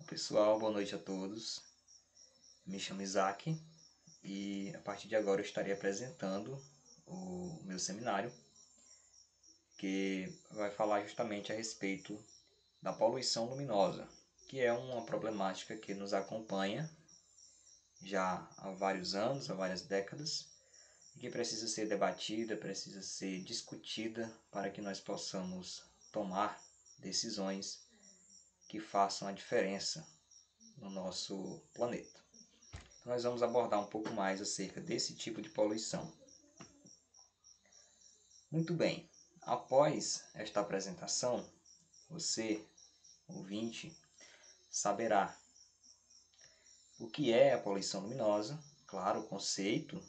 Pessoal, boa noite a todos. Me chamo Isaac e a partir de agora eu estarei apresentando o meu seminário, que vai falar justamente a respeito da poluição luminosa, que é uma problemática que nos acompanha já há vários anos, há várias décadas, e que precisa ser debatida, precisa ser discutida para que nós possamos tomar decisões que façam a diferença no nosso planeta. Então, nós vamos abordar um pouco mais acerca desse tipo de poluição. Muito bem, após esta apresentação, você, ouvinte, saberá o que é a poluição luminosa, claro, o conceito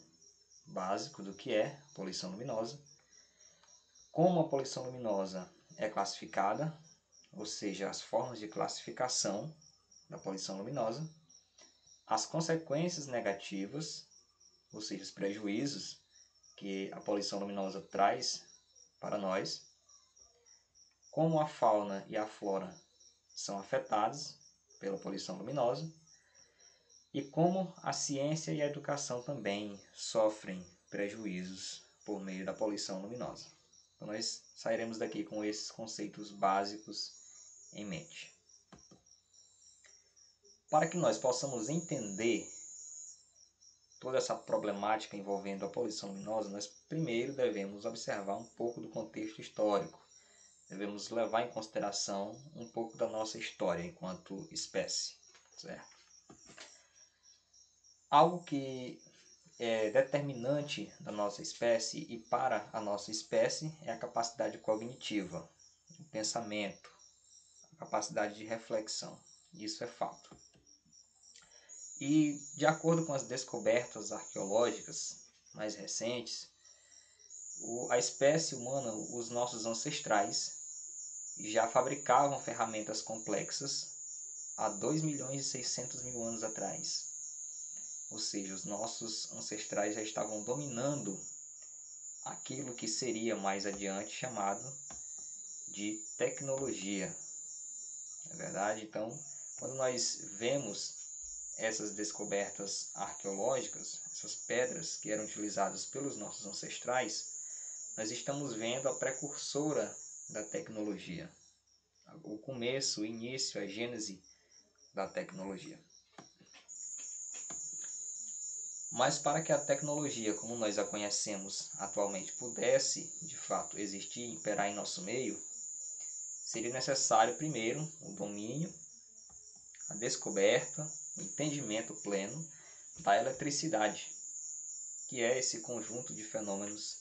básico do que é poluição luminosa, como a poluição luminosa é classificada, ou seja, as formas de classificação da poluição luminosa, as consequências negativas, ou seja, os prejuízos que a poluição luminosa traz para nós, como a fauna e a flora são afetados pela poluição luminosa e como a ciência e a educação também sofrem prejuízos por meio da poluição luminosa. Então nós sairemos daqui com esses conceitos básicos em mente. Para que nós possamos entender toda essa problemática envolvendo a poluição luminosa, nós primeiro devemos observar um pouco do contexto histórico. Devemos levar em consideração um pouco da nossa história enquanto espécie, certo? Algo que é determinante da nossa espécie e para a nossa espécie é a capacidade cognitiva, o pensamento, a capacidade de reflexão. Isso é fato. E, de acordo com as descobertas arqueológicas mais recentes, a espécie humana, os nossos ancestrais, já fabricavam ferramentas complexas há 2.600.000 anos atrás. Ou seja, os nossos ancestrais já estavam dominando aquilo que seria mais adiante chamado de tecnologia. Não é verdade? Então, quando nós vemos essas descobertas arqueológicas, essas pedras que eram utilizadas pelos nossos ancestrais, nós estamos vendo a precursora da tecnologia, o começo, o início, a gênese da tecnologia. Mas para que a tecnologia, como nós a conhecemos atualmente, pudesse, de fato, existir e imperar em nosso meio, seria necessário, primeiro, o domínio, a descoberta, o entendimento pleno da eletricidade, que é esse conjunto de fenômenos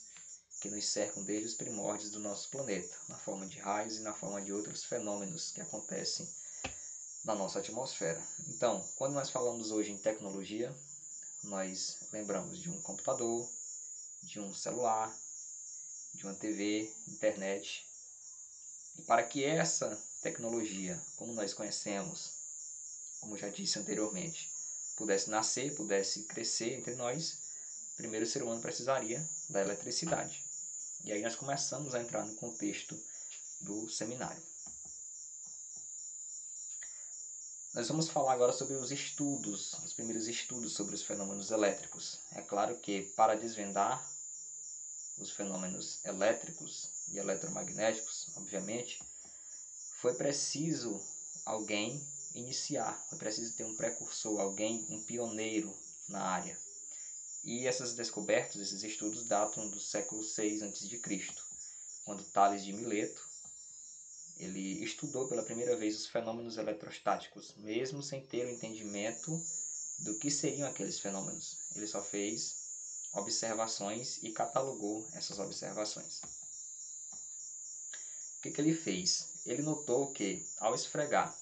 que nos cercam desde os primórdios do nosso planeta, na forma de raios e na forma de outros fenômenos que acontecem na nossa atmosfera. Então, quando nós falamos hoje em tecnologia, nós lembramos de um computador, de um celular, de uma TV, internet. E para que essa tecnologia, como nós conhecemos, como já disse anteriormente, pudesse nascer, pudesse crescer entre nós, primeiro o ser humano precisaria da eletricidade. E aí nós começamos a entrar no contexto do seminário. Nós vamos falar agora sobre os estudos, os primeiros estudos sobre os fenômenos elétricos. É claro que para desvendar os fenômenos elétricos e eletromagnéticos, obviamente, foi preciso alguém iniciar, foi preciso ter um precursor, alguém, um pioneiro na área. E essas descobertas, esses estudos datam do século VI a.C., quando Tales de Mileto ele estudou pela primeira vez os fenômenos eletrostáticos, mesmo sem ter o entendimento do que seriam aqueles fenômenos. Ele só fez observações e catalogou essas observações. O que ele fez? Ele notou que, ao esfregar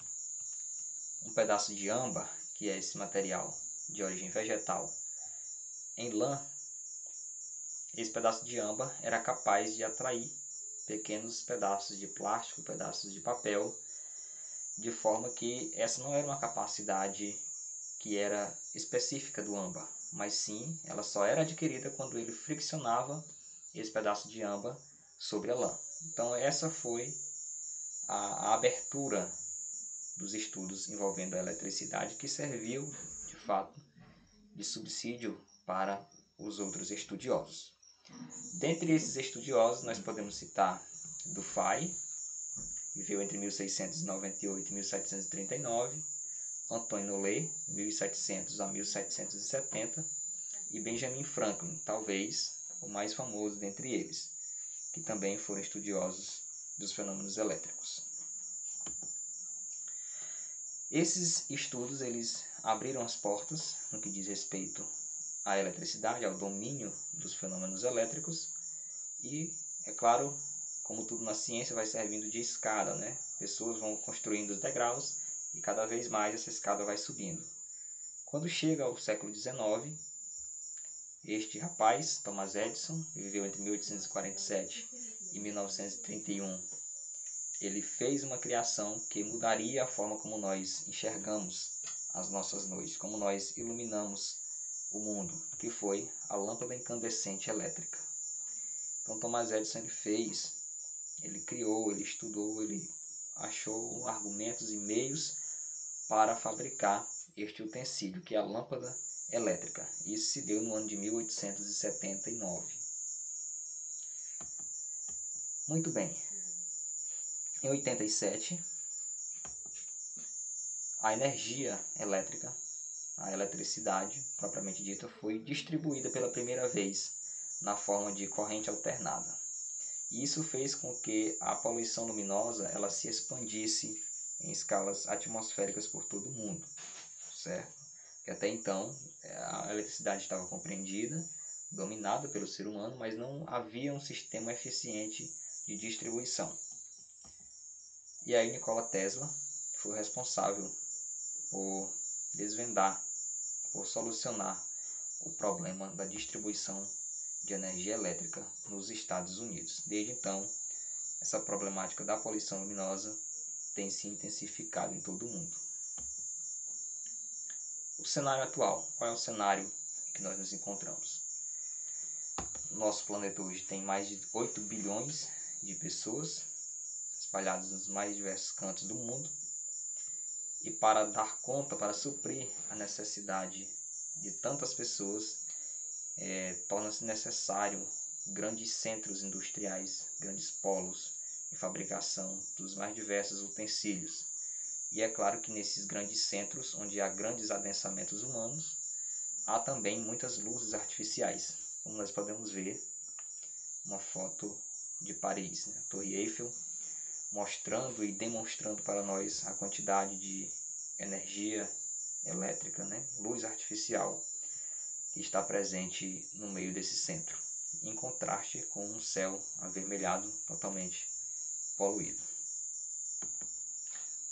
um pedaço de âmbar, que é esse material de origem vegetal, em lã, esse pedaço de âmbar era capaz de atrair pequenos pedaços de plástico, pedaços de papel, de forma que essa não era uma capacidade que era específica do âmbar, mas sim, ela só era adquirida quando ele friccionava esse pedaço de âmbar sobre a lã. Então essa foi a abertura dos estudos envolvendo a eletricidade, que serviu, de fato, de subsídio para os outros estudiosos. Dentre esses estudiosos, nós podemos citar Dufay, viveu entre 1698 e 1739, Antoine Nollet, 1700 a 1770, e Benjamin Franklin, talvez o mais famoso dentre eles, que também foram estudiosos dos fenômenos elétricos. Esses estudos eles abriram as portas no que diz respeito à eletricidade, ao domínio dos fenômenos elétricos, e, é claro, como tudo na ciência, vai servindo de escada, né? Pessoas vão construindo os degraus e cada vez mais essa escada vai subindo. Quando chega ao século XIX, este rapaz, Thomas Edison, que viveu entre 1847 e 1931, ele fez uma criação que mudaria a forma como nós enxergamos as nossas noites, como nós iluminamos o mundo, que foi a lâmpada incandescente elétrica. Então Thomas Edison ele criou, ele estudou, ele achou argumentos e meios para fabricar este utensílio, que é a lâmpada elétrica. Isso se deu no ano de 1879. Muito bem. Em 87, a energia elétrica, a eletricidade propriamente dita, foi distribuída pela primeira vez na forma de corrente alternada. E isso fez com que a poluição luminosa ela se expandisse em escalas atmosféricas por todo o mundo, certo? Porque até então a eletricidade estava compreendida, dominada pelo ser humano, mas não havia um sistema eficiente de distribuição. E aí Nikola Tesla foi responsável por desvendar, por solucionar o problema da distribuição de energia elétrica nos Estados Unidos. Desde então, essa problemática da poluição luminosa tem se intensificado em todo o mundo. O cenário atual, qual é o cenário que nós nos encontramos? Nosso planeta hoje tem mais de 8 bilhões de pessoas espalhadas nos mais diversos cantos do mundo, e para dar conta, para suprir a necessidade de tantas pessoas, torna-se necessário grandes centros industriais, grandes polos de fabricação dos mais diversos utensílios. E é claro que nesses grandes centros, onde há grandes adensamentos humanos, há também muitas luzes artificiais, como nós podemos ver uma foto de Paris, né? A Torre Eiffel, mostrando e demonstrando para nós a quantidade de energia elétrica, né? Luz artificial, que está presente no meio desse centro, em contraste com um céu avermelhado, totalmente poluído.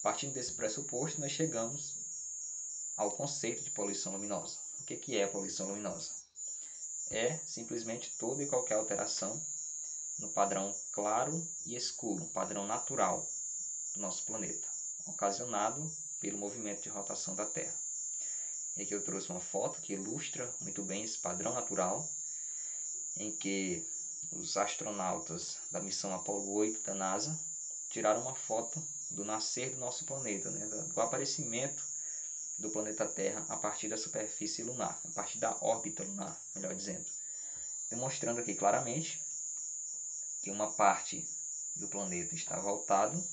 Partindo desse pressuposto, nós chegamos ao conceito de poluição luminosa. O que é poluição luminosa? É simplesmente toda e qualquer alteração no padrão claro e escuro, padrão natural do nosso planeta, ocasionado pelo movimento de rotação da Terra. E aqui eu trouxe uma foto que ilustra muito bem esse padrão natural, em que os astronautas da missão Apollo 8 da NASA tiraram uma foto do nascer do nosso planeta, né, do aparecimento do planeta Terra a partir da superfície lunar, a partir da órbita lunar, melhor dizendo, demonstrando aqui claramente que uma parte do planeta está voltado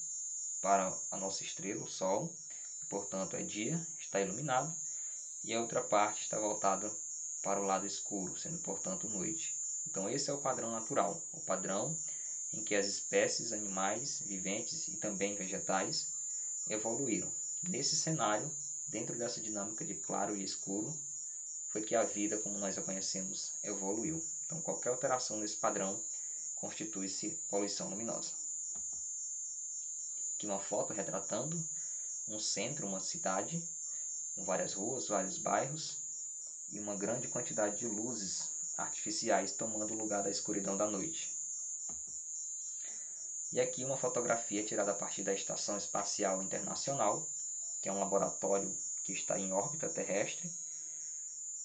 para a nossa estrela, o Sol, e, portanto é dia, está iluminado, e a outra parte está voltada para o lado escuro, sendo portanto noite. Então esse é o padrão natural, o padrão em que as espécies animais, viventes e também vegetais evoluíram. Nesse cenário, dentro dessa dinâmica de claro e escuro, foi que a vida, como nós a conhecemos, evoluiu. Então qualquer alteração nesse padrão constitui-se poluição luminosa. Aqui uma foto retratando um centro, uma cidade, com várias ruas, vários bairros e uma grande quantidade de luzes artificiais tomando o lugar da escuridão da noite. E aqui uma fotografia tirada a partir da Estação Espacial Internacional, que é um laboratório que está em órbita terrestre,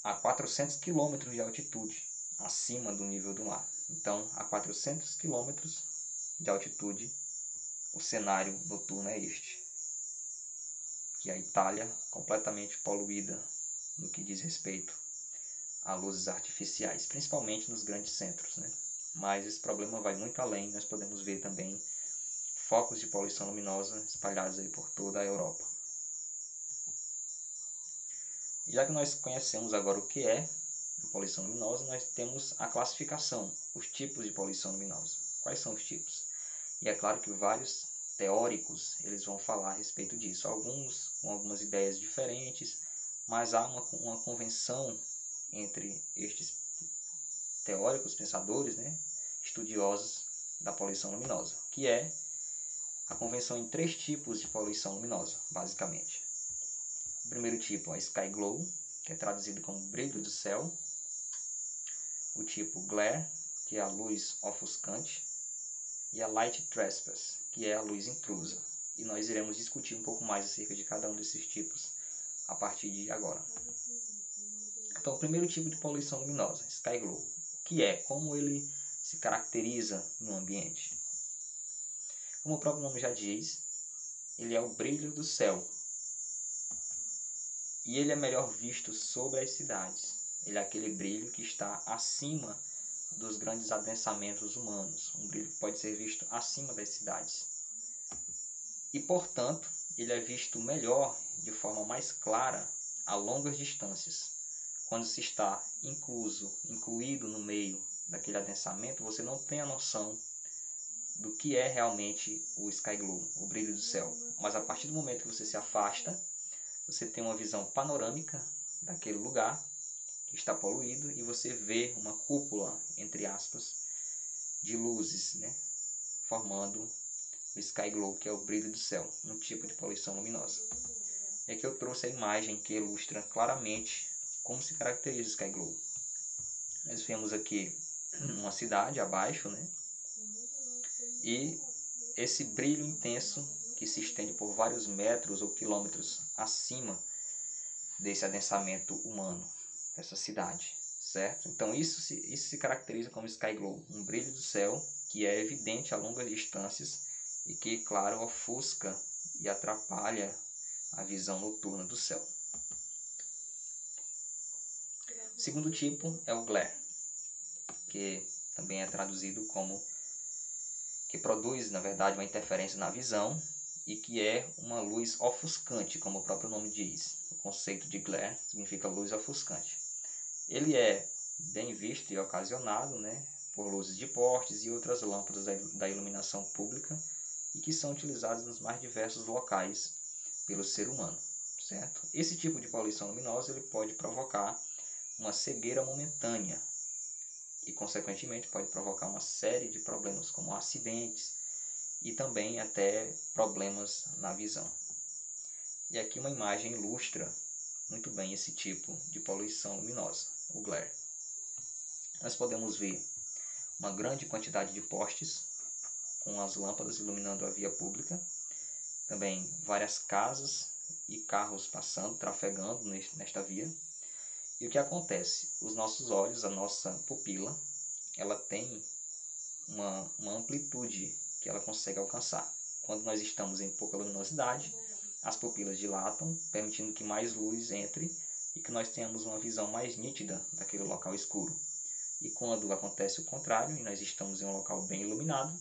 a 400 km de altitude, acima do nível do mar. Então, a 400 km de altitude, o cenário noturno é este. que a Itália, completamente poluída no que diz respeito a luzes artificiais, principalmente nos grandes centros, né? Mas esse problema vai muito além, nós podemos ver também focos de poluição luminosa espalhados aí por toda a Europa. Já que nós conhecemos agora o que é a poluição luminosa, nós temos a classificação, os tipos de poluição luminosa. Quais são os tipos? E é claro que vários teóricos eles vão falar a respeito disso, alguns com algumas ideias diferentes, mas há uma convenção entre estes teóricos, pensadores, né, estudiosos da poluição luminosa, que é a convenção em 3 tipos de poluição luminosa, basicamente. O primeiro tipo, a sky glow, que é traduzido como brilho do céu. O tipo glare, que é a luz ofuscante. E a light trespass, que é a luz intrusa. E nós iremos discutir um pouco mais acerca de cada um desses tipos a partir de agora. Então, o primeiro tipo de poluição luminosa, sky glow, que é como ele se caracteriza no ambiente. Como o próprio nome já diz, ele é o brilho do céu. E ele é melhor visto sobre as cidades. Ele é aquele brilho que está acima dos grandes adensamentos humanos. Um brilho que pode ser visto acima das cidades. E, portanto, ele é visto melhor, de forma mais clara, a longas distâncias. Quando se está incluído no meio daquele adensamento, você não tem a noção do que é realmente o sky glow, o brilho do céu. Mas a partir do momento que você se afasta, você tem uma visão panorâmica daquele lugar que está poluído e você vê uma cúpula, entre aspas, de luzes, né, formando o sky glow, que é o brilho do céu, um tipo de poluição luminosa. E aqui eu trouxe a imagem que ilustra claramente como se caracteriza o sky glow. Nós vemos aqui uma cidade abaixo, né, e esse brilho intenso que se estende por vários metros ou quilômetros acima desse adensamento humano, dessa cidade, certo? Então isso se caracteriza como sky glow, um brilho do céu que é evidente a longas distâncias e que, claro, ofusca e atrapalha a visão noturna do céu. O segundo tipo é o glare, que também é traduzido como que produz, na verdade, uma interferência na visão e que é uma luz ofuscante, como o próprio nome diz. O conceito de glare significa luz ofuscante. Ele é bem visto e ocasionado, né, por luzes de postes e outras lâmpadas da iluminação pública e que são utilizadas nos mais diversos locais pelo ser humano, certo? Esse tipo de poluição luminosa ele pode provocar uma cegueira momentânea e, consequentemente, pode provocar uma série de problemas como acidentes e também até problemas na visão. E aqui uma imagem ilustra muito bem esse tipo de poluição luminosa, o glare. Nós podemos ver uma grande quantidade de postes com as lâmpadas iluminando a via pública, também várias casas e carros passando, trafegando nesta via. E o que acontece? Os nossos olhos, a nossa pupila, ela tem uma amplitude que ela consegue alcançar. Quando nós estamos em pouca luminosidade, as pupilas dilatam, permitindo que mais luz entre e que nós tenhamos uma visão mais nítida daquele local escuro. E quando acontece o contrário, e nós estamos em um local bem iluminado,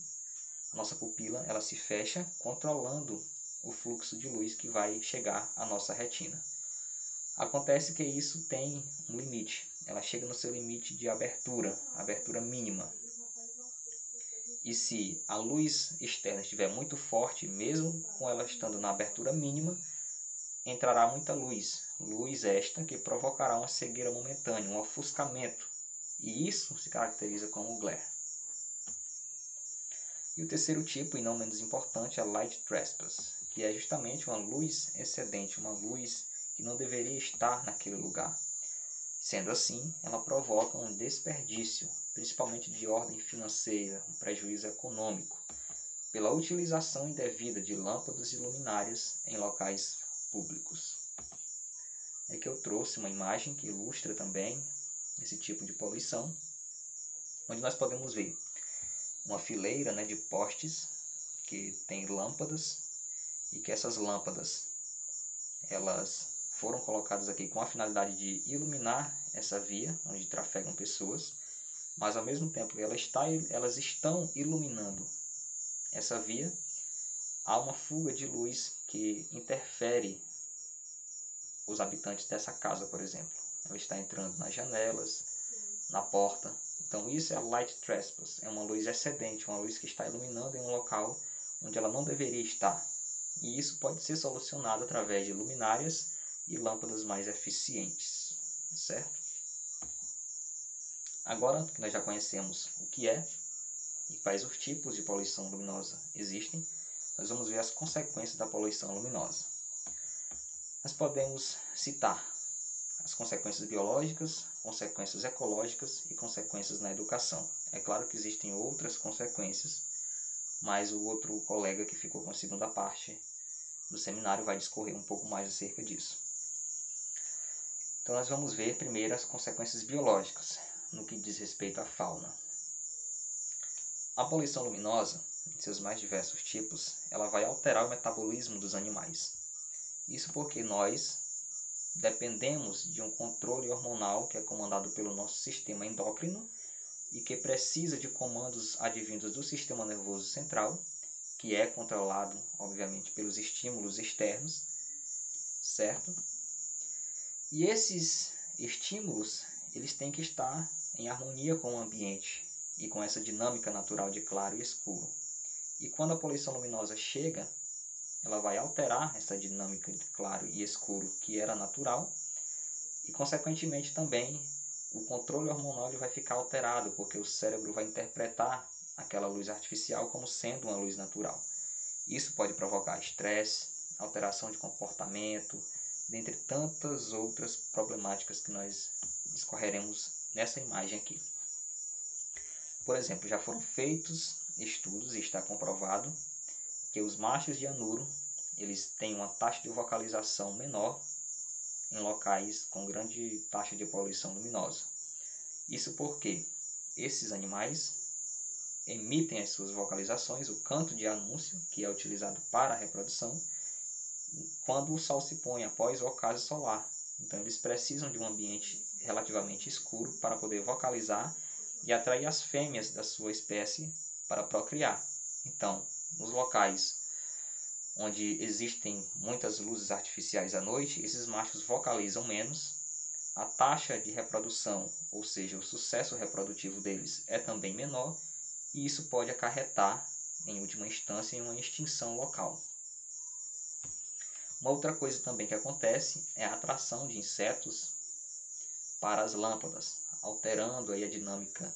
a nossa pupila ela se fecha, controlando o fluxo de luz que vai chegar à nossa retina. Acontece que isso tem um limite, ela chega no seu limite de abertura mínima. E se a luz externa estiver muito forte, mesmo com ela estando na abertura mínima, entrará muita luz esta que provocará uma cegueira momentânea, um ofuscamento. E isso se caracteriza como glare. E o terceiro tipo, e não menos importante, é a light trespass, que é justamente uma luz excedente, uma luz que não deveria estar naquele lugar. Sendo assim, ela provoca um desperdício, principalmente de ordem financeira, um prejuízo econômico, pela utilização indevida de lâmpadas e luminárias em locais públicos. É que eu trouxe uma imagem que ilustra também esse tipo de poluição, onde nós podemos ver uma fileira, né, de postes que tem lâmpadas e que essas lâmpadas elas foram colocadas aqui com a finalidade de iluminar essa via onde trafegam pessoas, mas ao mesmo tempo que elas estão iluminando essa via, há uma fuga de luz que interfere os habitantes dessa casa, por exemplo. Ela está entrando nas janelas, na porta. Então isso é light trespass, é uma luz excedente, uma luz que está iluminando em um local onde ela não deveria estar. E isso pode ser solucionado através de luminárias e lâmpadas mais eficientes, certo? Agora que nós já conhecemos o que é e quais os tipos de poluição luminosa existem, nós vamos ver as consequências da poluição luminosa. Nós podemos citar as consequências biológicas, consequências ecológicas e consequências na educação. É claro que existem outras consequências, mas o outro colega que ficou com a segunda parte do seminário vai discorrer um pouco mais acerca disso. Então nós vamos ver primeiro as consequências biológicas, no que diz respeito à fauna. A poluição luminosa, em seus mais diversos tipos, ela vai alterar o metabolismo dos animais. Isso porque nós dependemos de um controle hormonal que é comandado pelo nosso sistema endócrino e que precisa de comandos advindos do sistema nervoso central, que é controlado, obviamente, pelos estímulos externos, certo? E esses estímulos, eles têm que estar em harmonia com o ambiente e com essa dinâmica natural de claro e escuro. E quando a poluição luminosa chega, ela vai alterar essa dinâmica de claro e escuro que era natural e, consequentemente, também o controle hormonal vai ficar alterado, porque o cérebro vai interpretar aquela luz artificial como sendo uma luz natural. Isso pode provocar estresse, alteração de comportamento, dentre tantas outras problemáticas que nós discorreremos nessa imagem aqui. Por exemplo, já foram feitos estudos e está comprovado que os machos de anuro eles têm uma taxa de vocalização menor em locais com grande taxa de poluição luminosa. Isso porque esses animais emitem as suas vocalizações, o canto de anúncio, que é utilizado para a reprodução, quando o sol se põe após o ocaso solar. Então eles precisam de um ambiente relativamente escuro para poder vocalizar e atrair as fêmeas da sua espécie para procriar. Então, nos locais onde existem muitas luzes artificiais à noite, esses machos vocalizam menos, a taxa de reprodução, ou seja, o sucesso reprodutivo deles é também menor, e isso pode acarretar, em última instância, em uma extinção local. Uma outra coisa também que acontece é a atração de insetos para as lâmpadas, alterando aí a dinâmica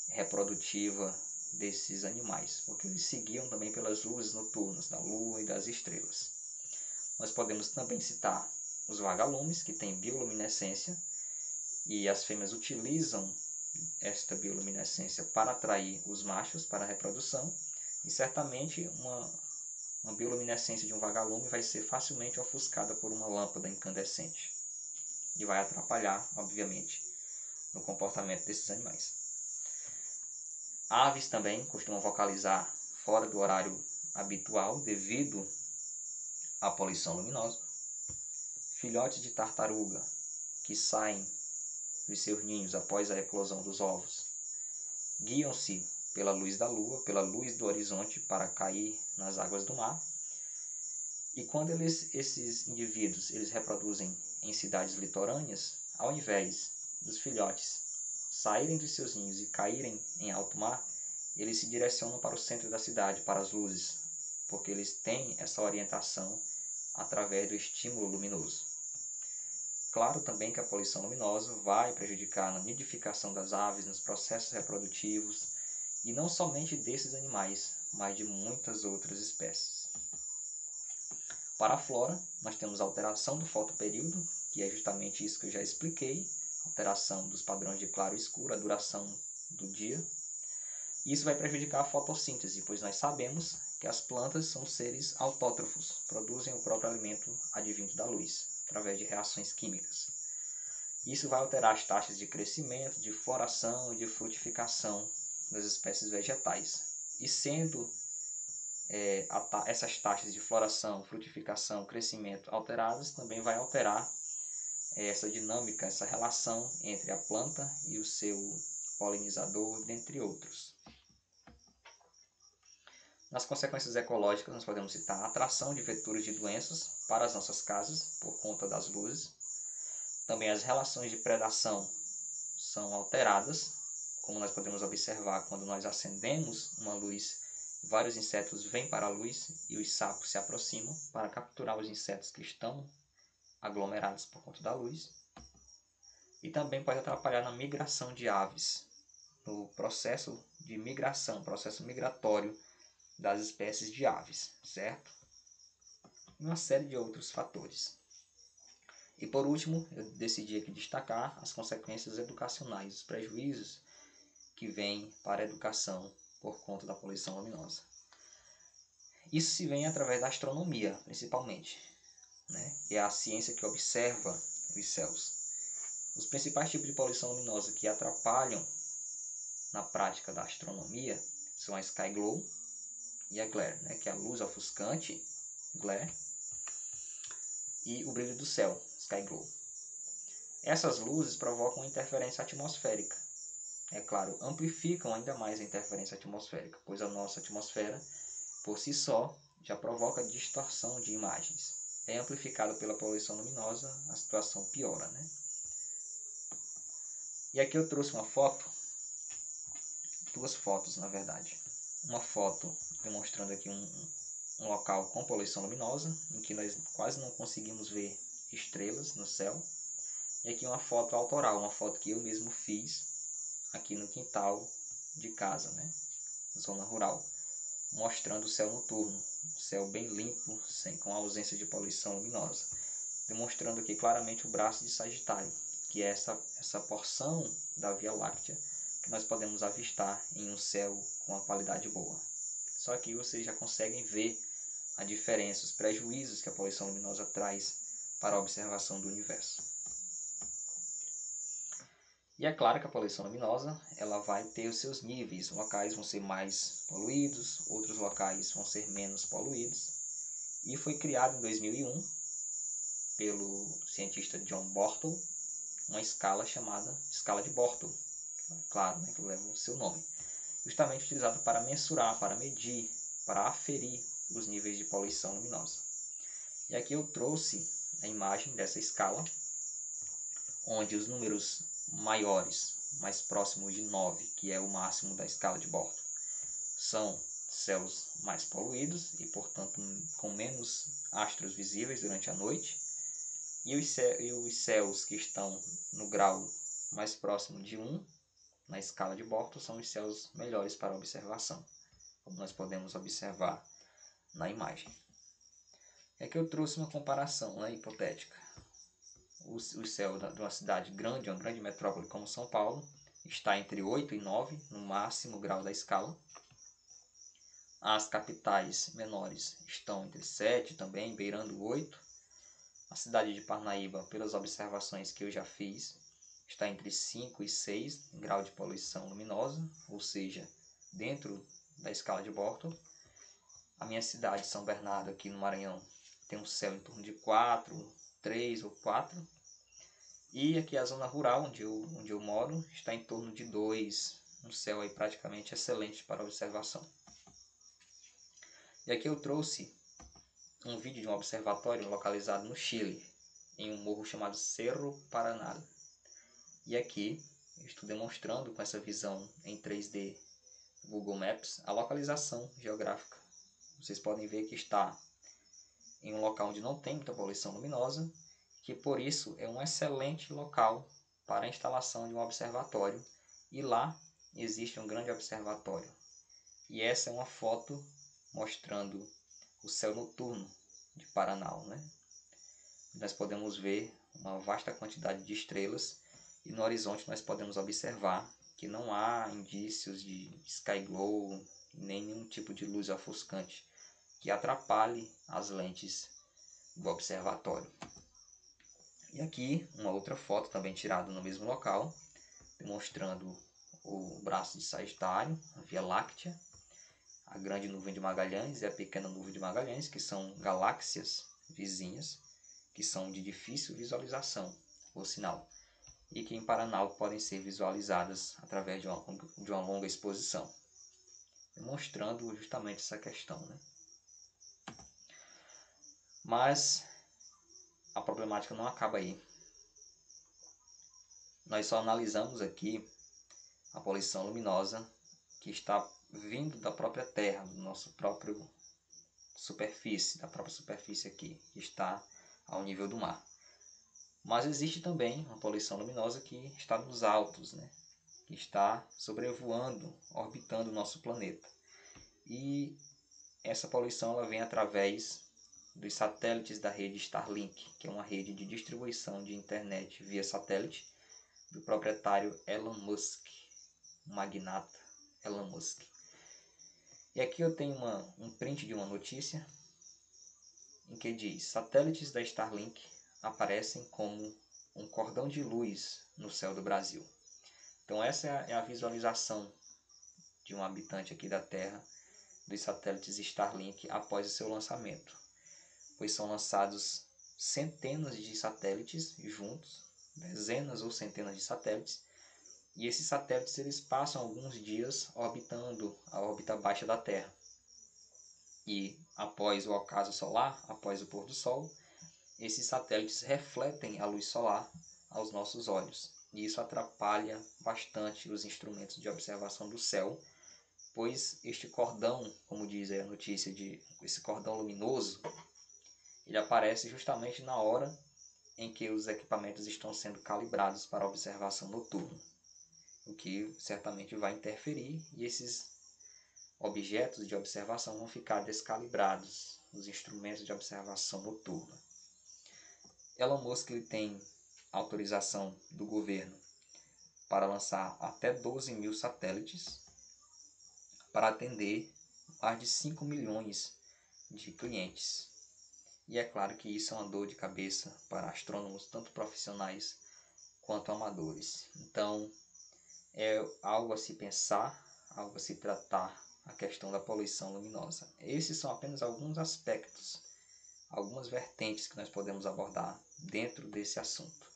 reprodutiva desses animais, porque eles seguiam também pelas luzes noturnas da lua e das estrelas. Nós podemos também citar os vagalumes, que têm bioluminescência, e as fêmeas utilizam esta bioluminescência para atrair os machos para a reprodução, e certamente uma bioluminescência de um vagalume vai ser facilmente ofuscada por uma lâmpada incandescente e vai atrapalhar, obviamente, no comportamento desses animais. Aves também costumam vocalizar fora do horário habitual devido à poluição luminosa. Filhotes de tartaruga que saem dos seus ninhos após a eclosão dos ovos guiam-se pela luz da lua, pela luz do horizonte para cair nas águas do mar. E quando esses indivíduos eles reproduzem em cidades litorâneas, ao invés dos filhotes saírem dos seus ninhos e caírem em alto mar, eles se direcionam para o centro da cidade, para as luzes, porque eles têm essa orientação através do estímulo luminoso. Claro também que a poluição luminosa vai prejudicar na nidificação das aves, nos processos reprodutivos, e não somente desses animais, mas de muitas outras espécies. Para a flora, nós temos a alteração do fotoperíodo, que é justamente isso que eu já expliquei, alteração dos padrões de claro e escuro, a duração do dia. Isso vai prejudicar a fotossíntese, pois nós sabemos que as plantas são seres autótrofos, produzem o próprio alimento advindo da luz, através de reações químicas. Isso vai alterar as taxas de crescimento, de floração e de frutificação das espécies vegetais. E sendo essas taxas de floração, frutificação, crescimento alteradas, também vai alterar essa dinâmica, essa relação entre a planta e o seu polinizador, dentre outros. Nas consequências ecológicas, nós podemos citar a atração de vetores de doenças para as nossas casas, por conta das luzes. Também as relações de predação são alteradas, como nós podemos observar quando nós acendemos uma luz, vários insetos vêm para a luz e os sapos se aproximam para capturar os insetos que estão aglomerados por conta da luz. E também pode atrapalhar na migração de aves, no processo de migração, processo migratório das espécies de aves, certo? E uma série de outros fatores. E por último, eu decidi aqui destacar as consequências educacionais, os prejuízos que vêm para a educação por conta da poluição luminosa. Isso se vem através da astronomia, principalmente, né? Que é a ciência que observa os céus. Os principais tipos de poluição luminosa que atrapalham na prática da astronomia são a sky glow e a glare, né? Que é a luz ofuscante, glare, e o brilho do céu, sky glow. Essas luzes provocam interferência atmosférica. É claro, amplificam ainda mais a interferência atmosférica, pois a nossa atmosfera, por si só, já provoca distorção de imagens. É amplificada pela poluição luminosa, a situação piora, né? E aqui eu trouxe uma foto, duas fotos na verdade. Uma foto demonstrando aqui um local com poluição luminosa, em que nós quase não conseguimos ver estrelas no céu. E aqui uma foto autoral, uma foto que eu mesmo fiz aqui no quintal de casa, né? Zona rural, mostrando o céu noturno, o céu bem limpo, com a ausência de poluição luminosa, demonstrando aqui claramente o braço de Sagitário, que é essa porção da Via Láctea que nós podemos avistar em um céu com uma qualidade boa. Só que vocês já conseguem ver a diferença, os prejuízos que a poluição luminosa traz para a observação do universo. E é claro que a poluição luminosa ela vai ter os seus níveis, locais vão ser mais poluídos, outros locais vão ser menos poluídos. E foi criado em 2001 pelo cientista John Bortle uma escala chamada escala de Bortle, claro, né, que leva o seu nome, justamente utilizado para mensurar, para medir, para aferir os níveis de poluição luminosa. E aqui eu trouxe a imagem dessa escala, onde os números maiores, mais próximos de 9, que é o máximo da escala de Bortle, são céus mais poluídos e, portanto, com menos astros visíveis durante a noite. E os céus que estão no grau mais próximo de 1, na escala de Bortle, são os céus melhores para observação, como nós podemos observar na imagem. É que eu trouxe uma comparação, né, hipotética. O céu de uma cidade grande, uma grande metrópole como São Paulo, está entre 8 e 9, no máximo grau da escala. As capitais menores estão entre 7 também, beirando 8. A cidade de Parnaíba, pelas observações que eu já fiz, está entre 5 e 6 em grau de poluição luminosa, ou seja, dentro da escala de Bortle. A minha cidade, São Bernardo, aqui no Maranhão, tem um céu em torno de 4, 3 ou 4. E aqui a zona rural, onde eu moro, está em torno de 2, um céu aí praticamente excelente para observação. E aqui eu trouxe um vídeo de um observatório localizado no Chile, em um morro chamado Cerro Paraná. E aqui eu estou demonstrando com essa visão em 3D Google Maps a localização geográfica. Vocês podem ver que está em um local onde não tem muita poluição luminosa, que por isso é um excelente local para a instalação de um observatório. E lá existe um grande observatório. E essa é uma foto mostrando o céu noturno de Paraná, né? Nós podemos ver uma vasta quantidade de estrelas e no horizonte nós podemos observar que não há indícios de sky glow, nem nenhum tipo de luz ofuscante que atrapalhe as lentes do observatório. E aqui uma outra foto também tirada no mesmo local, demonstrando o braço de Sagitário, a Via Láctea. a grande nuvem de Magalhães e a pequena nuvem de Magalhães, que são galáxias vizinhas, que são de difícil visualização, por sinal, e que em Paranal podem ser visualizadas através de uma longa exposição, demonstrando justamente essa questão, né? Mas a problemática não acaba aí. Nós só analisamos aqui a poluição luminosa que está vindo da própria Terra, do nosso próprio da própria superfície aqui, que está ao nível do mar. Mas existe também uma poluição luminosa que está nos altos, né? Que está sobrevoando, orbitando o nosso planeta. E essa poluição ela vem através dos satélites da rede Starlink, que é uma rede de distribuição de internet via satélite do proprietário Elon Musk, o magnata Elon Musk. E aqui eu tenho um print de uma notícia em que diz: satélites da Starlink aparecem como um cordão de luz no céu do Brasil. Então essa é a visualização de um habitante aqui da Terra dos satélites Starlink após o seu lançamento, pois são lançados centenas de satélites juntos, dezenas ou centenas de satélites, e esses satélites eles passam alguns dias orbitando a órbita baixa da Terra. E após o ocaso solar, após o pôr do sol, esses satélites refletem a luz solar aos nossos olhos. E isso atrapalha bastante os instrumentos de observação do céu, pois este cordão, como diz a notícia, esse cordão luminoso, ele aparece justamente na hora em que os equipamentos estão sendo calibrados para observação noturna, o que certamente vai interferir e esses objetos de observação vão ficar descalibrados, os instrumentos de observação noturna. Elon Musk ele tem autorização do governo para lançar até 12 mil satélites para atender mais de 5 milhões de clientes. E é claro que isso é uma dor de cabeça para astrônomos, tanto profissionais quanto amadores. Então, é algo a se pensar, algo a se tratar, a questão da poluição luminosa. Esses são apenas alguns aspectos, algumas vertentes que nós podemos abordar dentro desse assunto.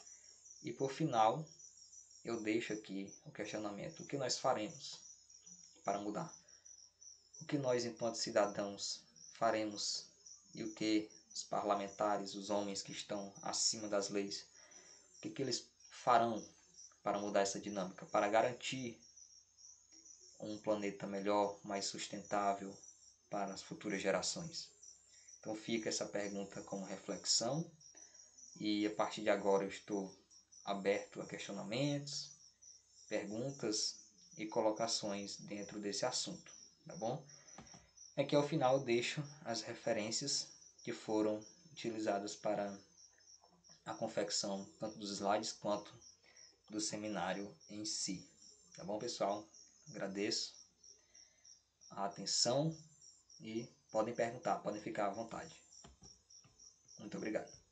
E por final, eu deixo aqui o questionamento: o que nós faremos para mudar? O que nós, enquanto cidadãos, faremos e o que os parlamentares, os homens que estão acima das leis, o que eles farão para mudar essa dinâmica, para garantir um planeta melhor, mais sustentável para as futuras gerações? Então fica essa pergunta como reflexão e a partir de agora eu estou aberto a questionamentos, perguntas e colocações dentro desse assunto, tá bom? Aqui ao final eu deixo as referências que foram utilizadas para a confecção tanto dos slides quanto do seminário em si. Tá bom, pessoal? Agradeço a atenção e podem perguntar, podem ficar à vontade. Muito obrigado.